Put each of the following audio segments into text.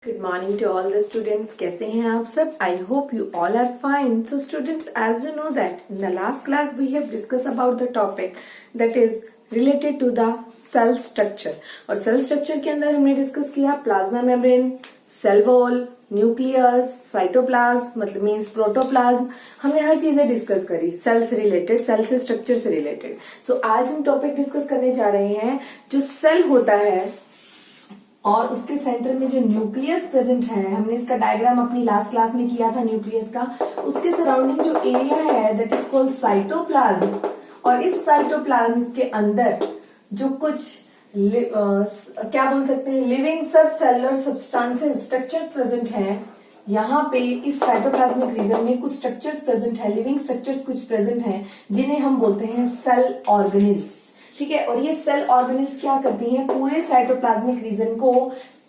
Good morning to all the students. कैसे हैं आप सब? I hope you all are fine. So students, as you know that in the last class we have discussed about the topic that is related to the cell structure. और cell structure के अंदर हमने discuss किया plasma membrane, cell wall, nucleus, cytoplasm मतलब means protoplasm. हमने हर चीजें discuss करी सेल से रिलेटेड, सेल से स्ट्रक्चर से रिलेटेड. सो आज हम टॉपिक डिस्कस करने जा रहे हैं जो सेल होता है और उसके सेंटर में जो न्यूक्लियस प्रेजेंट है. हमने इसका डायग्राम अपनी लास्ट क्लास में किया था न्यूक्लियस का. उसके सराउंडिंग जो एरिया है दैट इज कॉल्ड साइटोप्लाज्म. और इस साइटोप्लाज्म के अंदर जो कुछ क्या बोल सकते हैं लिविंग सब सेलुलर सब्सटेंसेस स्ट्रक्चर्स प्रेजेंट हैं. यहाँ पे इस साइटोप्लाज्मिक रीजन में कुछ स्ट्रक्चर्स प्रेजेंट है, लिविंग स्ट्रक्चर्स कुछ प्रेजेंट हैं जिन्हें हम बोलते हैं सेल ऑर्गेनेल्स. ठीक है. और ये सेल ऑर्गेनेल्स क्या करती हैं, पूरे साइटोप्लाज्मिक रीजन को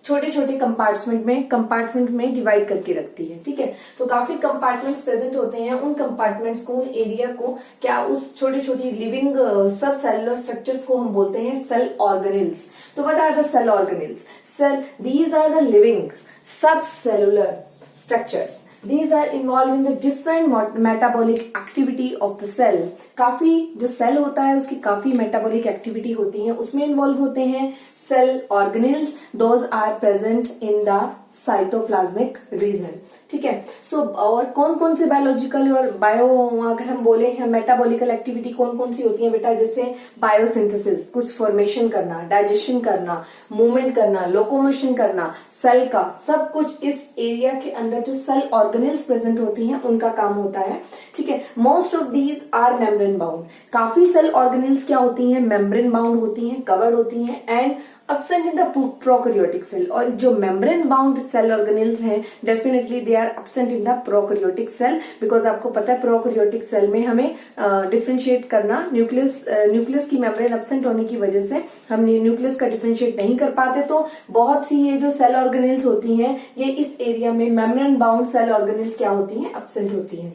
छोटे छोटे कंपार्टमेंट में डिवाइड करके रखती है. ठीक है. तो काफी कंपार्टमेंट्स प्रेजेंट होते हैं. उन कंपार्टमेंट्स को, उन एरिया को क्या उस छोटी छोटी लिविंग सब सेलुलर स्ट्रक्चर्स को हम बोलते हैं सेल ऑर्गेनेल्स. तो what are the cell organelles? Cell these are the living subcellular structures. These are involved in the different metabolic activity of the cell. काफी जो सेल होता है उसकी काफी मेटाबॉलिक एक्टिविटी होती है, उसमें इन्वॉल्व होते हैं cell organelles. Those are present in the cytoplasmic region. ठीक है. सो और कौन कौन से बायोलॉजिकल और बायो अगर हम बोले हैं मेटाबॉलिकल एक्टिविटी कौन कौन सी होती है बेटा, जैसे बायोसिंथेसिस कुछ फॉर्मेशन करना, डाइजेशन करना, मूवमेंट करना, लोकोमोशन करना, सेल का सब कुछ इस एरिया के अंदर जो सेल ऑर्गेनेल्स प्रेजेंट होती हैं उनका काम होता है. ठीक है. Most of these are membrane bound. काफी सेल ऑर्गेनेल्स क्या होती हैं, मेम्ब्रेन बाउंड होती हैं, कवर्ड होती हैं and absent in the prokaryotic cell. और जो membrane bound cell organelles हैं definitely they are absent in the prokaryotic cell because आपको पता है prokaryotic cell में हमें डिफरेंशिएट करना न्यूक्लियस की membrane absent होने की वजह से हम न्यूक्लियस का डिफरेंशिएट नहीं कर पाते. तो बहुत सी ये जो सेल ऑर्गेनेल्स होती हैं ये इस एरिया में membrane bound सेल ऑर्गेनेल्स क्या होती हैं, absent होती हैं.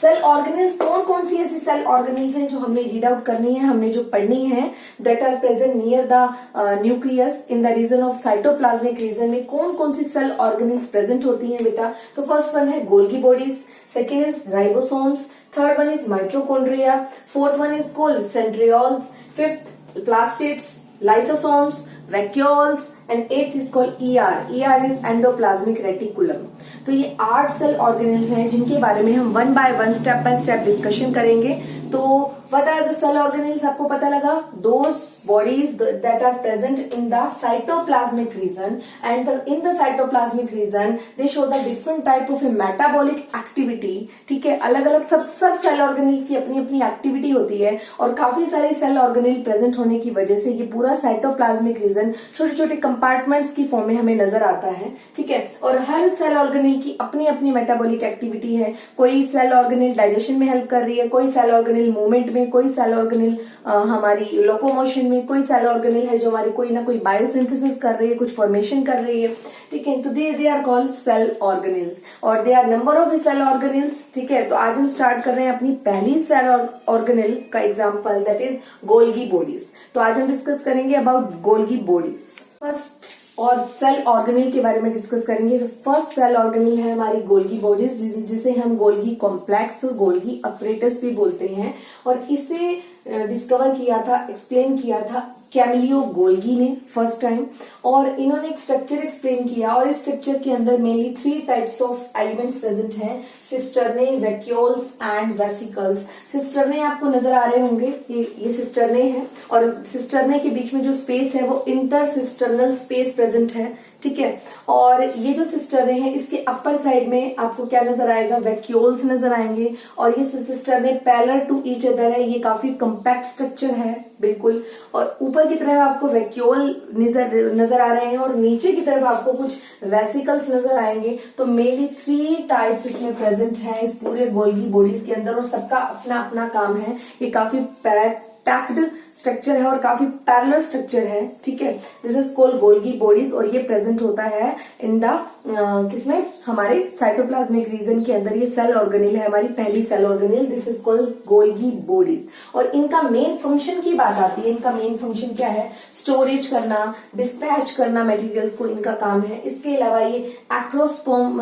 सेल ऑर्गेनेल्स कौन कौन सी ऐसी सेल ऑर्गेनेल्स हैं जो हमने रीड आउट करनी है, हमने जो पढ़नी है, that are present near the nucleus in the region of cytoplasmic region में कौन कौन सी सेल ऑर्गेनेल्स प्रेजेंट होती हैं बेटा. तो फर्स्ट वन है Golgi bodies, second is ribosomes, third one is mitochondria, fourth one is called centrioles, fifth plastids, lysosomes, vacuoles and eighth is called ER is endoplasmic reticulum. तो ये 8 cell organelles हैं जिनके बारे में हम one by one step by step discussion करेंगे. तो what are the cell organelles आपको पता लगा, those bodies that are present in the cytoplasmic region and in the cytoplasmic region they show the different type of a metabolic activity. ठीक है. अलग अलग सब सेल ऑर्गेनेल्स की अपनी अपनी एक्टिविटी होती है और काफी सारी सेल ऑर्गेनेल प्रेजेंट होने की वजह से ये पूरा साइटोप्लाज्मिक रीजन छोटे छोटे कंपार्टमेंट्स की फॉर्म में हमें नजर आता है. ठीक है. और हर सेल ऑर्गेनेल की अपनी अपनी मेटाबॉलिक एक्टिविटी है. कोई सेल ऑर्गेनेल डाइजेशन में हेल्प कर रही है, कोई सेल ऑर्गेनेल मूवमेंट में, कोई सेल ऑर्गेनेल हमारी लोकोमोशन में, कोई सेल ऑर्गेनेल है जो हमारी कोई ना कोई बायोसिंथेसिस कर रही है, कुछ फॉर्मेशन कर रही है. ठीक है. तो they are called cell organelles और they are number of the cell organelles. ठीक है. तो आज हम स्टार्ट कर रहे हैं अपनी पहली सेल ऑर्गेनेल का example that is Golgi bodies. तो आज हम डिस्कस करेंगे अबाउट गोल्गी बॉडीज. फर्स्ट और सेल ऑर्गेनेल के बारे में डिस्कस करेंगे. तो फर्स्ट सेल ऑर्गेनेल है हमारी गोल्गी बॉडीज जिसे हम गोल्गी कॉम्प्लेक्स और गोल्गी अपरेटस भी बोलते हैं. और इसे डिस्कवर किया था, एक्सप्लेन किया था कैमिलियो गोल्गी ने फर्स्ट टाइम. और इन्होंने एक स्ट्रक्चर एक्सप्लेन किया और इस स्ट्रक्चर के अंदर mainly 3 types of elements present हैं, cisternae, vacuoles and vesicles. Cisternae आपको नजर आ रहे होंगे, ये सिस्टर्ने है और सिस्टर्ने के बीच में जो स्पेस है वो इंटरसिस्टर्नल स्पेस प्रेजेंट है. ठीक है. और ये जो सिस्टर्ने हैं इसके अपर साइड में आपको क्या नजर आएगा, वैक्यूल्स नजर आएंगे. और ये cisternae parallel to each other है, ये काफी कम्पैक्ट स्ट्रक्चर है बिल्कुल. और ऊपर की तरफ आपको वैक्यूल नजर आ रहे हैं और नीचे की तरफ आपको कुछ वेसिकल्स नजर आएंगे. तो मेनली 3 टाइप्स इसमें प्रेजेंट है इस पूरे गोल्गी बॉडीज के अंदर और सबका अपना अपना काम है. ये काफी पैक्ड पैक्ड स्ट्रक्चर है और काफी पैरेलल स्ट्रक्चर है, ठीक है। This is called Golgi bodies और ये प्रेजेंट होता है इन द किसमें, हमारे साइटोप्लाज्मिक रीजन के अंदर। ये सेल ऑर्गेनेल है, हमारी पहली cell organelle, this is called Golgi bodies. और इनका मेन फंक्शन की बात आती है, इनका मेन फंक्शन क्या है, स्टोरेज करना, डिस्पैच करना मटेरियल्स को, इनका काम है। इसके अलावा ये एक्रोसोम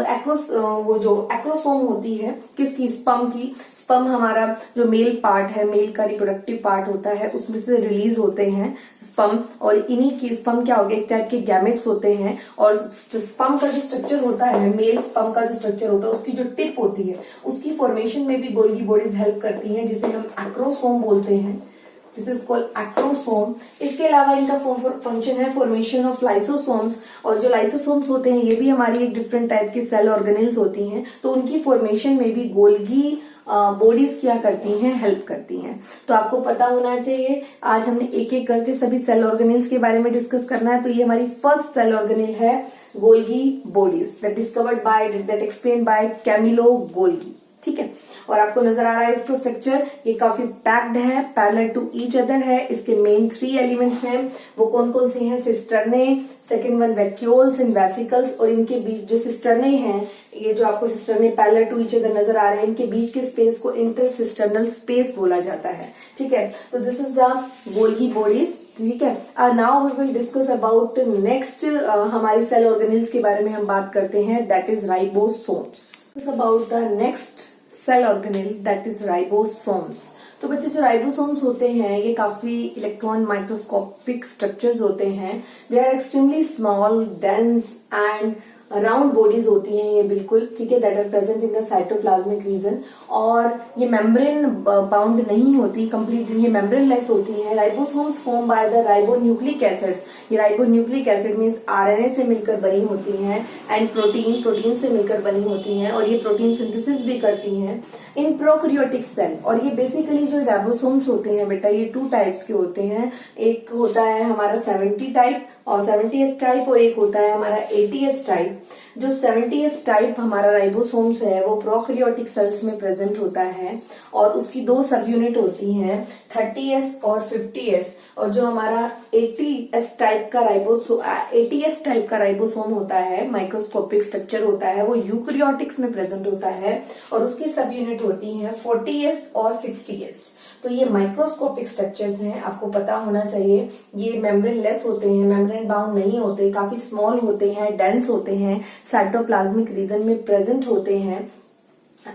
होती है किसकी, स्पर्म की। स्पर्म हमारा जो मेल पार्ट है, मेल का रिप्रोडक्टिव पार्ट होता है, उसमें से रिलीज होते हैं स्पर्म। और इन्हीं की स्पर्म क्या हो गया, एक टाइप के गैमेट्स होते हैं। और स्पर्म का जो स्ट्रक्चर होता है, मेल स्पर्म का जो स्ट्रक्चर होता है, उसकी जो टिप होती है, उसकी फॉर्मेशन में भी गोल्गी बॉडीज हेल्प करती हैं, जिसे हम एक्रोसोम बोलते हैं। This is called acrosome. इसके अलावा इनका फंक्शन है फॉर्मेशन ऑफ लाइसोसोम्स। और जो लाइसोसोम्स होते हैं, ये भी हमारी एक डिफरेंट टाइप की सेल ऑर्गेनेल्स होती हैं, तो उनकी फॉर्मेशन में भी गोल्गी बॉडीज क्या करती हैं, हेल्प करती हैं। तो आपको पता होना चाहिए, आज हमने एक एक करके सभी सेल ऑर्गेनेल्स के बारे में डिस्कस करना है। तो ये हमारी फर्स्ट सेल ऑर्गेनेल है Golgi bodies, that discovered by, that explain by Camillo Golgi, ठीक है। और आपको नजर आ रहा है इसका स्ट्रक्चर, ये काफी पैक्ड है, पैरेलल टू ईच अदर है। इसके मेन 3 एलिमेंट्स हैं, वो कौन कौन से हैं, cisternae, second one vacuoles and vesicles. और इनके बीच जो सिस्टर्ने हैं, ये जो आपको cisternae parallel to each other नजर आ रहे हैं, इनके बीच के स्पेस को इंटरसिस्टर्नल स्पेस बोला जाता है, ठीक है। तो this is the Golgi bodies, ठीक है। Now we will discuss about next हमारी सेल ऑर्गेनेल्स के बारे में हम बात करते हैं, that is ribosomes. About the next cell organelle, that is ribosomes. तो बच्चे जो राइबोसोम्स होते हैं, ये काफी इलेक्ट्रॉन माइक्रोस्कोपिक स्ट्रक्चर्स होते हैं। They are extremely small, dense and round bodies होती हैं ये बिल्कुल, ठीक है, that are present in the cytoplasmic region. और ये मेम्ब्रेन बाउंड नहीं होती, कंप्लीट ये मेम्ब्रेन लेस होती है। Ribosomes form by the ribonucleic acids. ये राइबोन्यूक्लिक एसिड मीन्स आरएनए से मिलकर बनी होती हैं, एंड प्रोटीन से मिलकर बनी होती हैं, और ये प्रोटीन सिंथेसिस भी करती हैं इन प्रोकैरियोटिक सेल। और ये बेसिकली जो राइबोसोम्स होते हैं बेटा, ये 2 टाइप्स के होते हैं। एक होता है हमारा 70 टाइप और 70S टाइप, और एक होता है हमारा 80S टाइप। जो 70S टाइप हमारा राइबोसोम्स है, वो प्रोकैरियोटिक सेल्स में प्रेजेंट होता है, और उसकी 2 सब यूनिट होती हैं, 30S और 50S। और जो हमारा 80S टाइप का राइबोसोम होता है, माइक्रोस्कोपिक स्ट्रक्चर होता है, वो यूकैरियोटिक्स में प्रेजेंट होता है, और उसकी सब यूनिट होती हैं 40S और 60S। तो ये माइक्रोस्कोपिक स्ट्रक्चर्स हैं, आपको पता होना चाहिए। ये मेम्ब्रेन लेस होते हैं, मेम्ब्रेन बाउंड नहीं होते, काफी स्मॉल होते हैं, डेंस होते हैं, साइटोप्लाज्मिक रीजन में प्रेजेंट होते हैं,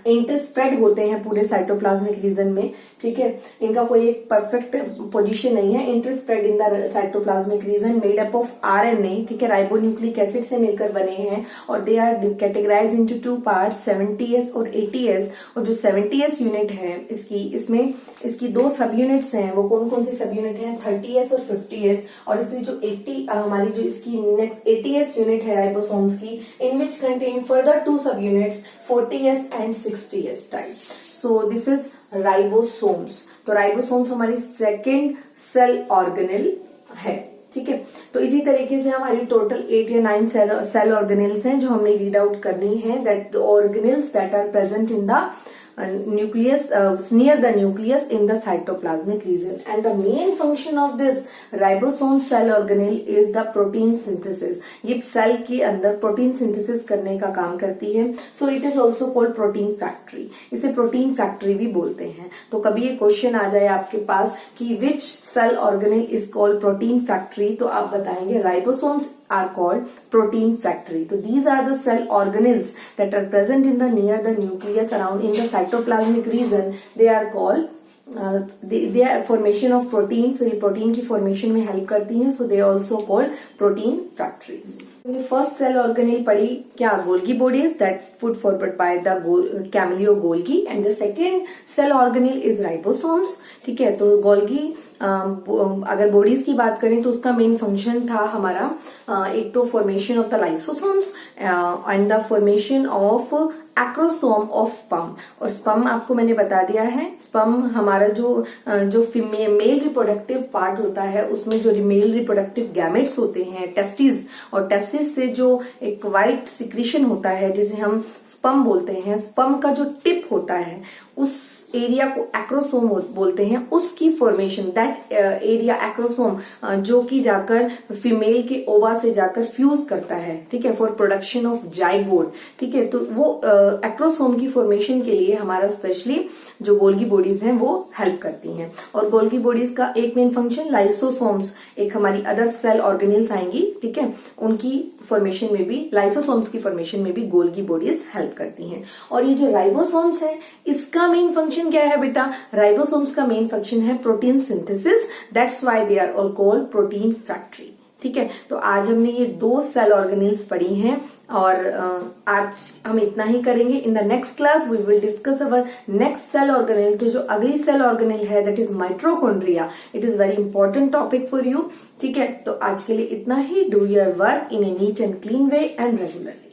इंटरस्प्रेड होते हैं पूरे साइटोप्लाज्मिक रीजन में, ठीक है। इनका कोई एक परफेक्ट पोजीशन नहीं है। Interspread in the cytoplasmic region, made up of RNA, ठीक है, राइबोन्यूक्लिक एसिड से मिलकर बने हैं। और they are categorize into 2 parts, 70S और 80S। और जो 70S यूनिट है इसकी 2 सब यूनिट्स हैं, वो कौन कौन सी सब यूनिट हैं, 30S और 50S। और इसकी जो हमारी जो इसकी नेक्स्ट 80S यूनिट है राइबोसोम्स की, इन विच कंटेन फर्दर 2 सब units, 40S and 60S type. So this is ribosomes. तो राइबोसोम्स हमारी सेकेंड सेल ऑर्गेनेल है, ठीक है। तो इसी तरीके से हमारी टोटल 8 या 9 सेल ऑर्गेनेल्स हैं जो हमने रीड आउट करनी है, that the organelles that are present in the nucleus, near the nucleus in the cytoplasmic region. And the main function of this ribosome cell organelle is the protein synthesis. ये cell के अंदर protein synthesis करने का काम करती है। So it is also called protein factory. इसे protein factory भी बोलते हैं। तो कभी ये क्वेश्चन आ जाए आपके पास कि which cell organelle is called protein factory, तो आप बताएंगे ribosomes are called protein factory. So these are the cell organelles that are present in the near the nucleus around in the cytoplasmic region. They are called they are formation of protein. So ये protein की formation में help करती हैं. So they also called protein factories. हमने first cell organelle पढ़ी क्या, Golgi bodies, that put forward by the Camillo Golgi, and the second cell organelle is ribosomes, ठीक है। तो गोल्गी अगर बॉडीज की बात करें तो उसका मेन फंक्शन था हमारा एक तो formation of the lysosomes and the formation of acrosome of sperm. और स्पर्म आपको मैंने बता दिया है, स्पर्म हमारा जो मेल रिप्रोडक्टिव पार्ट होता है, उसमें जो मेल रिप्रोडक्टिव गैमेट्स होते हैं, टेस्टिस, और टेस्टिस से जो एक व्हाइट सिक्रीशन होता है जिसे हम स्पर्म बोलते हैं, स्पर्म का जो टिप होता है, उस एरिया को एक्रोसोम बोलते हैं, उसकी फॉर्मेशन, दैट एरिया एक्रोसोम जो कि जाकर फीमेल के ओवा से जाकर फ्यूज करता है, ठीक है, फॉर प्रोडक्शन ऑफ जाइगोट, ठीक है। तो वो एक्रोसोम की फॉर्मेशन के लिए हमारा स्पेशली जो गोल्गी बॉडीज हैं वो हेल्प करती हैं। और गोल्गी बॉडीज का एक मेन फंक्शन, लाइसोसोम्स, एक हमारी अदर सेल ऑर्गेनेल्स आएंगी, ठीक है, उनकी फॉर्मेशन में भी, लाइसोसोम्स की फॉर्मेशन में भी गोल्गी बॉडीज हेल्प करती हैं। और ये जो राइबोसोम्स है, इसका मेन फंक्शन क्या है बेटा? राइबोसोम्स का मेन फंक्शन है protein synthesis, that's why they are all called protein factory, ठीक है। तो आज हमने ये 2 सेल ऑर्गेनेल्स पढ़ी हैं और आज हम इतना ही करेंगे। In the next class we will discuss our next cell organelle. तो जो अगली सेल ऑर्गेनेल है that is mitochondria, it is very important topic for you, ठीक है। तो आज के लिए इतना ही। Do your work in a neat and clean way and regularly.